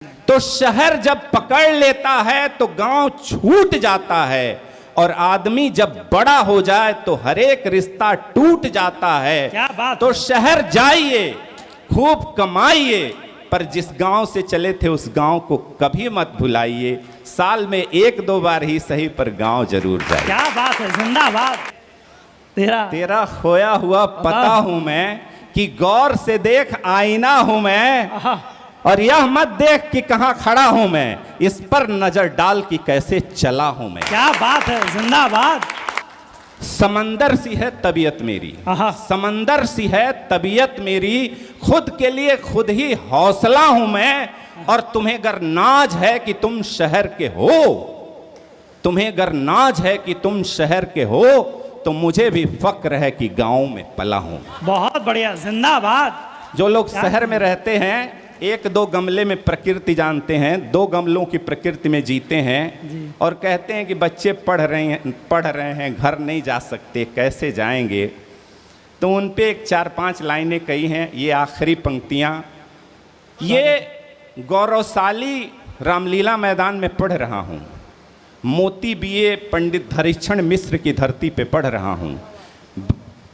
तो शहर जब पकड़ लेता है तो गांव छूट जाता है, और आदमी जब बड़ा हो जाए तो हर एक रिश्ता टूट जाता है। क्या बात तो है। शहर जाइए, खूब कमाइए, पर जिस गांव से चले थे उस गांव को कभी मत भुलाइए। साल में एक दो बार ही सही पर गांव जरूर जाइए। क्या बात है, जिंदाबाद। तेरा खोया हुआ पता हूं मैं, कि गौर से देख आईना हूं मैं, और यह मत देख कि कहां खड़ा हूं मैं, इस पर नजर डाल कि कैसे चला हूं मैं। क्या बात है, जिंदाबाद। समंदर सी है तबीयत मेरी, समंदर सी है तबीयत मेरी, खुद के लिए खुद ही हौसला हूं मैं। और तुम्हें अगर नाज है कि तुम शहर के हो, तुम्हें अगर नाज है कि तुम शहर के हो, तो मुझे भी फक्र है कि गांव में पला हूं। बहुत बढ़िया, जिंदाबाद। जो लोग शहर में रहते हैं, एक दो गमले में प्रकृति जानते हैं, दो गमलों की प्रकृति में जीते हैं, और कहते हैं कि बच्चे पढ़ रहे हैं, घर नहीं जा सकते, कैसे जाएंगे। तो उन पे एक 4-5 लाइनें कही हैं, ये आखिरी पंक्तियां। ये गौरवशाली रामलीला मैदान में पढ़ रहा हूँ, मोती बीए पंडित धरीक्षण मिश्र की धरती पे पढ़ रहा हूँ,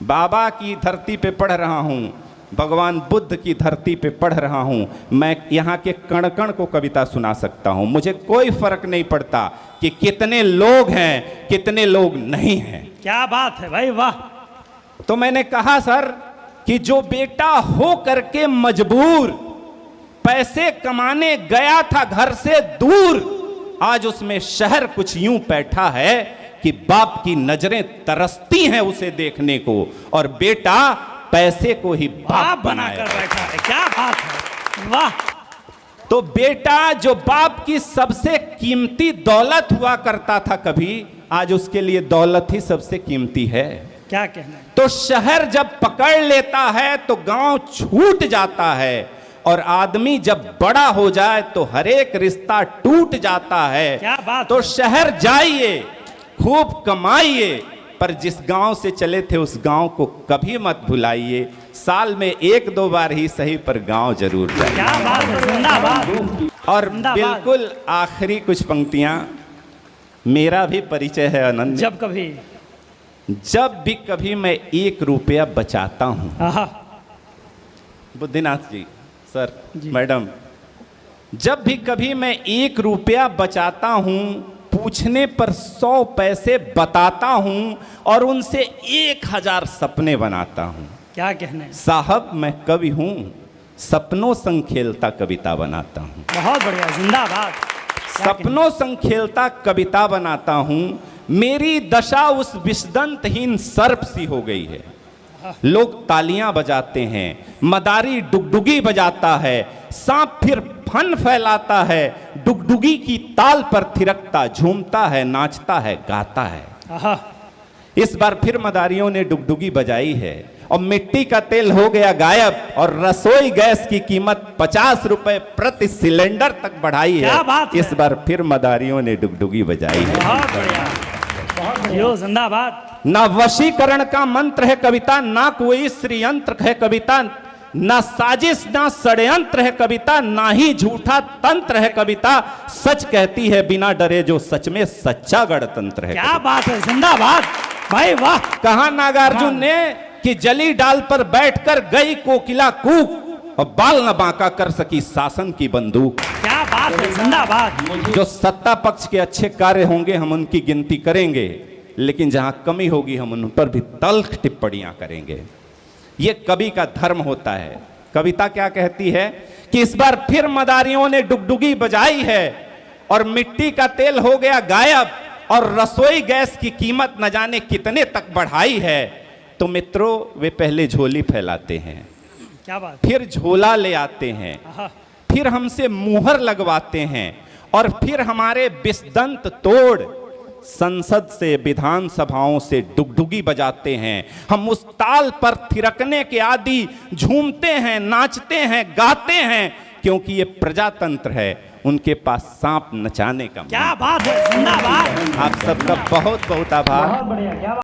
बाबा की धरती पे पढ़ रहा हूँ, भगवान बुद्ध की धरती पे पढ़ रहा हूँ। मैं यहाँ के कण कण को कविता सुना सकता हूँ, मुझे कोई फर्क नहीं पड़ता कि कितने लोग हैं कितने लोग नहीं हैं। क्या बात है भाई, वाह। तो मैंने कहा सर कि जो बेटा हो करके मजबूर पैसे कमाने गया था घर से दूर, आज उसमें शहर कुछ यूं बैठा है कि बाप की नजरें तरसती हैं उसे देखने को, और बेटा पैसे को ही बाप बनाकर बैठा है। क्या बात है, वाह। तो बेटा जो बाप की सबसे कीमती दौलत हुआ करता था कभी, आज उसके लिए दौलत ही सबसे कीमती है। क्या कहना है। तो शहर जब पकड़ लेता है तो गांव छूट जाता है, और आदमी जब बड़ा हो जाए तो हर एक रिश्ता टूट जाता है। क्या बात। तो शहर जाइए, खूब कमाइए, पर जिस गांव से चले थे उस गांव को कभी मत भुलाइए। साल में एक दो बार ही सही पर गांव जरूर जाइए। क्या बात है, जिंदाबाद। और बिल्कुल आखिरी कुछ पंक्तियां, मेरा भी परिचय है अनंत। जब भी कभी मैं 1 रुपया बचाता हूं, बुद्धिनाथ जी, सर, मैडम, जब भी कभी मैं 1 रुपया बचाता हूं, पूछने पर 100 पैसे बताता हूं, और उनसे 1000 सपने बनाता हूं। क्या कहना है साहब, मैं कवि हूं, सपनों संग खेलता कविता बनाता हूं। बहुत बढ़िया, जिंदाबाद। सपनों संग खेलता कविता बनाता हूं। मेरी दशा उस विषदंतहीन सर्प सी हो गई है। लोग तालियां बजाते हैं, मदारी डुगडुगी बजाता है, सांप फिर फन फैलाता है, डुगडुगी की ताल पर थिरकता झूमता है, नाचता है, गाता है। इस बार फिर मदारियों ने डुगडुगी बजाई है, और मिट्टी का तेल हो गया गायब, और रसोई गैस की कीमत 50 रुपए प्रति सिलेंडर तक बढ़ाई है। इस बार फिर मदारियों ने डुगडुगी बजाई है। बहुत बढ़िया, जिंदाबाद। ना वशीकरण का मंत्र है कविता, ना कोई श्रीयंत्र है कविता, ना साजिश ना षड्यंत्र है कविता, ना ही झूठा तंत्र है कविता। सच कहती है बिना डरे जो सच में सच्चा गणतंत्र है। क्या बात है, जिंदाबाद भाई, वाह। कहा नागार्जुन ने कि जली डाल पर बैठकर गई कोकिला कूक, और बाल न बांका कर सकी शासन की बंदूक। क्या बात है, जिंदाबाद। जो सत्ता पक्ष के अच्छे कार्य होंगे हम उनकी गिनती करेंगे, लेकिन जहां कमी होगी हम उन पर भी तल्ख टिप्पणियां करेंगे। ये कवि का धर्म होता है। कविता क्या कहती है कि इस बार फिर मदारियों ने डुगडुगी बजाई है, और मिट्टी का तेल हो गया गायब, और रसोई गैस की कीमत न जाने कितने तक बढ़ाई है। तो मित्रों, वे पहले झोली फैलाते हैं, क्या बात, फिर झोला ले आते हैं, फिर हमसे मुहर लगवाते हैं, और फिर हमारे विषदंत तोड़ संसद से विधानसभाओं से डुगडुगी बजाते हैं। हम उस ताल पर थिरकने के आदि झूमते हैं, नाचते हैं, गाते हैं, क्योंकि ये प्रजातंत्र है, उनके पास सांप नचाने का। क्या बात है, जिंदाबाद। आप सबका बहुत बहुत आभार। बहुत बढ़िया, क्या